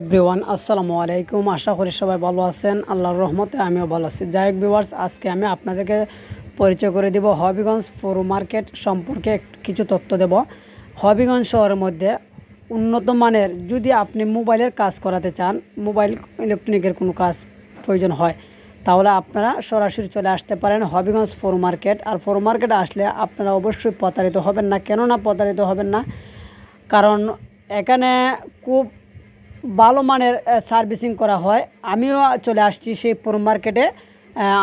Everyone আসসালামু আলাইকুম। আশা করি সবাই ভালো আছেন। আল্লাহর রহমতে আমিও ভালো আছি। যাই হোক ভিউয়ার্স, আজকে আমি আপনাদেরকে পরিচয় করে দেব হবিগঞ্জ পৌর মার্কেট সম্পর্কে কিছু তথ্য দেব। হবিগঞ্জ শহরের মধ্যে উন্নত মানের যদি আপনি মোবাইলের কাজ করাতে চান, মোবাইল ইলেকট্রনিকের কোনো কাজ প্রয়োজন হয়, তাহলে আপনারা সরাসরি চলে আসতে পারেন হবিগঞ্জ পৌর মার্কেট। আর পৌর মার্কেটে আসলে আপনারা অবশ্যই প্রতারিত হবেন না। কেননা প্রতারিত হবেন না? কারণ এখানে খুব ভালো মানের সার্ভিসিং করা হয়। আমিও চলে আসছি সেই পৌর মার্কেটে।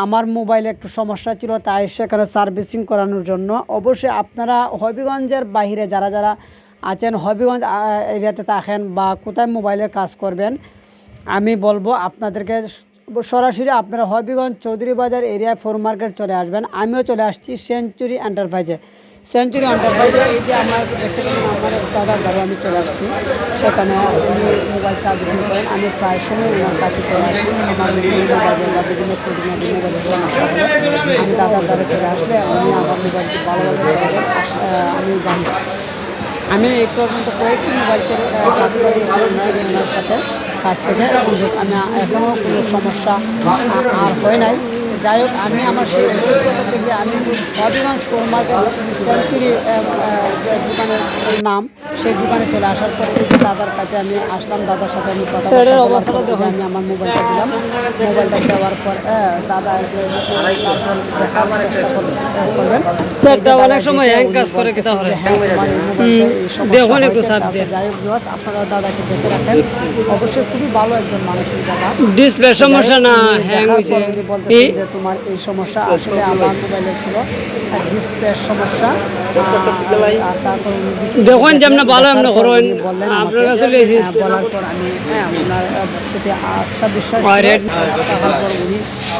আমার মোবাইলে একটু সমস্যা ছিল, তাই সেখানে সার্ভিসিং করানোর জন্য। অবশ্যই আপনারা হবিগঞ্জের বাইরে যারা যারা আছেন, হবিগঞ্জ এরিয়াতে থাকেন বা কোথায় মোবাইলের কাজ করবেন, আমি বলবো আপনাদেরকে সরাসরি আপনারা হবিগঞ্জ চৌধুরী বাজার এরিয়ায় পৌর মার্কেট চলে আসবেন। আমিও চলে আসছি সেঞ্চুরি এন্টারপ্রাইজে। সেঞ্চুরি এন্টারপ্রাইজে এই যে আমার আমার দাদার ঘরে আমি চলে আসছি, সেখানে উনি মোবাইল সার্ভিসিং করেন। আমি প্রায় সময় ওনার কাছে চলে আসি। আমার মোবাইলের বা বিভিন্ন আমি দাদার ঘরে চলে আসলে উনি আমার মোবাইলটি ভালোভাবে আমি জানি। আমি এই পর্যন্ত কয়েকটি মোবাইল করে কাজ করি ওনার সাথে কাছ থেকে। আমি এখনও কোনো সমস্যা আর হয় নাই। যাই হোক, আমি আমার সেই অভিজ্ঞতা থেকে আমি হবিগঞ্জ পৌর মার্কেট সেঞ্চুরি দোকানের নাম, সেই দোকানে চলে আসার পর এই দাদার কাছে আমি আসলাম। দাদার সাথে আমি কথা অবস্থাটা দেখে আমি আমার মোবাইলটা দিলাম। মোবাইলটা দেওয়ার পর দাদা করবেন। অনেক সময় হ্যাং কাজ করে যাই হোক, আপনারা দাদাকে দেখে রাখেন। অবশ্যই খুবই ভালো একজন মানুষের দাদা। ডিসপ্লে সমস্যা না, হ্যাং হইছে। যে তোমার এই সমস্যা আসলে আমার মোবাইলের ছিল ডিসপ্লের সমস্যা। দেখুন যে আপনি ভালো আপনি করুন, বললেন আপনারা চলে এসেছেন। বলার পর আমি ওনার প্রতি আস্থা বিশ্বাস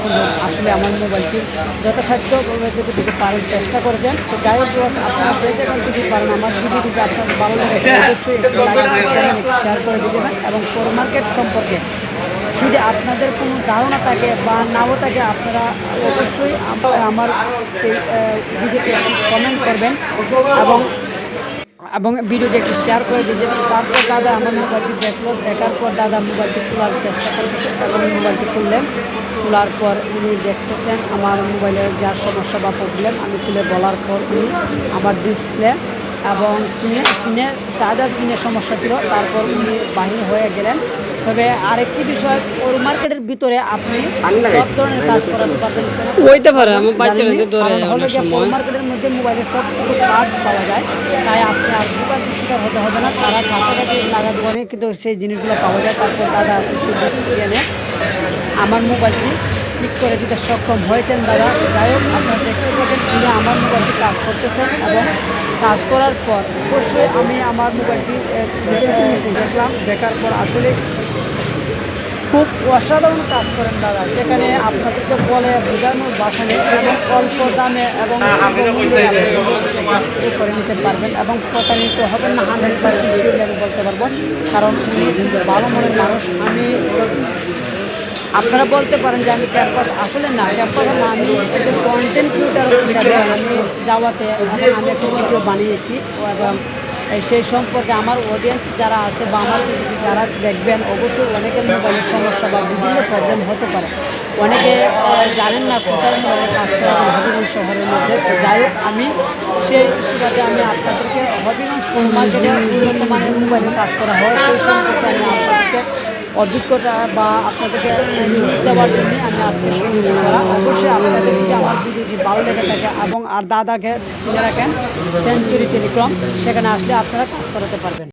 উনি আসলে আমার মোবাইলটি যথাসাধ্য দিতে পারেন চেষ্টা করেছেন। তো যাই হোক, আপনারা যদি পারেন আমার ভিডিওটি আপনার ভালো লাগে অবশ্যই শেয়ার করে দিবেন। এবং পৌর মার্কেট সম্পর্কে যদি আপনাদের কোনো ধারণা থাকে বা নাও থাকে, আপনারা অবশ্যই আমার এই ভিডিওতে কমেন্ট করবেন এবং ভিডিওটি একটু শেয়ার করে দিয়েছেন। তারপর দাদা আমার মোবাইলটি দেখলো, দেখার পর দাদা মোবাইলটি খোলার চেষ্টা করতেছেন এবং মোবাইলটি খুললেন। খোলার পর উনি দেখতেছেন আমার মোবাইলের যা সমস্যা বা প্রবলেম। আমি খুলে বলার পর উনি আমার ডিসপ্লে এবং পিনের চার্জার পিনের সমস্যা ছিল। তারপর উনি বাহির হয়ে গেলেন। তবে আরেকটি বিষয়, ওর মার্কেটের ভিতরে আপনি সব ধরনের কাজ করাতে পারবেন। হইতে পারে আমার মার্কেটের মধ্যে মোবাইলের সব কিছু পার্ট পাওয়া যায়, তাই আপনি আর দোকানের শিকার হতে হবে না। তারা কাছাকাছি লাগা দোকানে কিন্তু সেই জিনিসগুলো পাওয়া যায়। তারপর দাদা কিছু এনে আমার মোবাইলটি ঠিক করে দিতে সক্ষম হয়েছেন দাদা। যাই হোক, আপনারা দেখতে পাবেন তিনি আমার মোবাইলটি কাজ করতেছেন এবং কাজ করার পর অবশ্যই আমি আমার মোবাইলটি দেখলাম। দেখার পর আসলে খুব অসাধারণ কাজ করেন দাদা, যেখানে আপনাদেরকে বলে বোঝানোর ভাষা নেই। এবং অল্প দামে এবং করে নিতে পারবেন এবং প্রতারিত হবেন না। 100% আমি বলতে পারবো, কারণ উনি ভালো মনের মানুষ। আপনারা বলতে পারেন যে আমি ক্যাম্পাস, আসলে না ক্যাম্পাস না, আমি একজন কন্টেন্ট ক্রিয়েটার হিসাবে আমি যাওয়াতে আমি একটা ভিডিও বানিয়েছি এবং সেই সম্পর্কে আমার অডিয়েন্স যারা আছে বা আমার যারা দেখবেন, অবশ্যই অনেকের মোবাইলের সমস্যা বা বিভিন্ন প্রবলেম হতে পারে। অনেকে জানেন না কোথায় মোবাইলের কাজ করা হবিগঞ্জ শহরের মধ্যে। যাই হোক, আমি সেই সুবাদে আমি আপনাদেরকে হবিগঞ্জ মার্কেটে উন্নত মানের মোবাইলের কাজ করা হয় সেই সম্পর্কে আমি আপনাদেরকে অভিজ্ঞতা বা আপনাদেরকে দেওয়ার জন্য আমি আজকে করা। অবশ্যই আপনাদের যদি আমার ভিডিওটি ভালো লেগে থাকে এবং আর দাদাকে চিনে রাখেন সেঞ্চুরি টেলিকম, সেখানে আসলে আপনারা কাজ করাতে পারবেন।